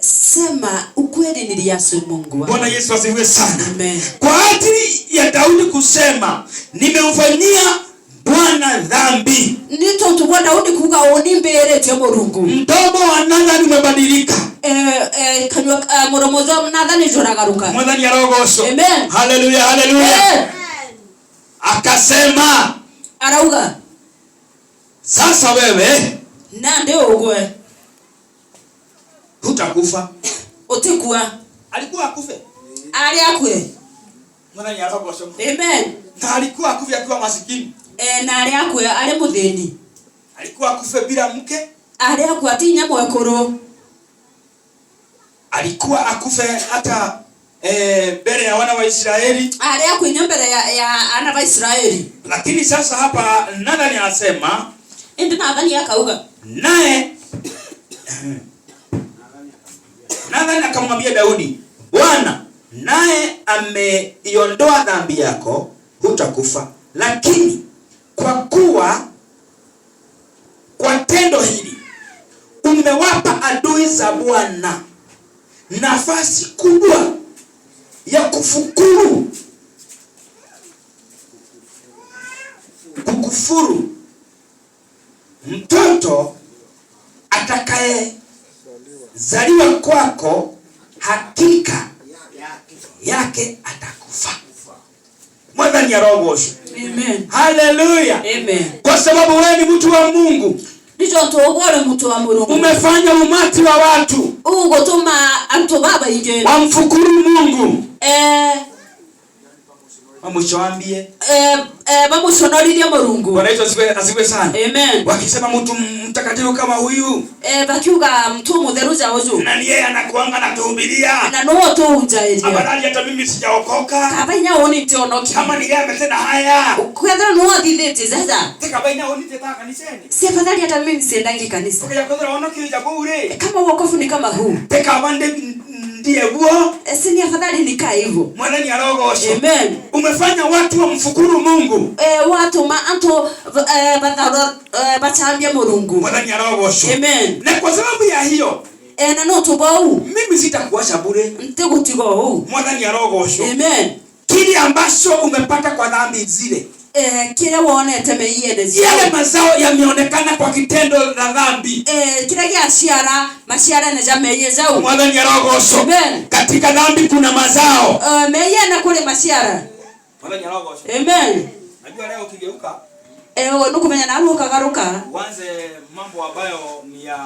Sema ukweli niliasi Mungu. Bwana Yesu asifiwe sana. Amen. Kwa ajili ya Daudi kusema nimemfanyia Bwana dhambi. Nito tubwa Daudi kuga onimbere tyo Mungu. Mdomo wa Nathani umebadilika. Kanwa muromo za Nathani joragaruka. Mwathani arogocwo. Amen. Haleluya, haleluya. Akasema arauga sasa wewe nande ugwe hutakufa. Utikua. Alikuwa akufe. Ali akwe. Mwathani arogocwo. Amen. Na alikuwa akufe akiwa masikini. Na ali akwe ali mutheni. Alikuwa akufe bila mke. Ali akwe atinya mwekoro. Alikuwa akufe hata mbele ya wana wa Israeli. Ali akwe mbele ya ana wa Israeli. Lakini sasa hapa Nathani anasema Nathani akauga. Naye Nathani akamwambia Daudi, Bwana naye ameiondoa dhambi yako, hutakufa. Lakini kwa kuwa kwa tendo hili umewapa adui za Bwana nafasi kubwa ya kukufuru, mtoto atakaye zaliwa kwako hakika yake atakufa. Mwathani arogocwo. Amen. Haleluya. Amen. Kwa sababu wewe ni mtu wa Mungu. Ndicho togore mtu wa Mungu. Umefanya umati wa watu ugotuma anto baba ije wamfukuru Mungu. Wamushwambie bamushonoririe Mungu. Bwana Yesu asifiwe sana. Amen. Wakisema mtu mtakatifu kama huyu bakiuga mtu mutheruja hoju na yeye anakuanga na tuhubiria na no tuunja ile abadali hata mimi sijaokoka kabainya oni tionoki kama ni yeye ametenda haya kwenda no athithite sasa kabainya oni teta kanisani si afadhali hata mimi siendangi kanisa kwa kwenda onoki ya bure kama wokovu ni kama huu teka bande ndiye guo si ni afadhali nikae hivyo. Mwathani arogocwo. Amen. Umefanya watu wamfukuru Mungu. Watu ma anto batambia Mungu. Mwathani arogocwo. Amen. Na kwa sababu ya hiyo na no tubau mimi sitakuacha bure. Mtegutigo huu. Mwathani arogocwo. Amen. Kile ambacho umepata kwa dhambi zile kile waonete meienezi yale mazao yameonekana kwa kitendo la dhambi kile kiasiara masiara na jameyezao. Mwathani arogocwo. Amen. Katika dhambi kuna mazao meyena kule masiara. Mwathani arogocwo. Amen. Najua leo ukigeuka nukumenya na ruka garuka uanze mambo ambayo ni ya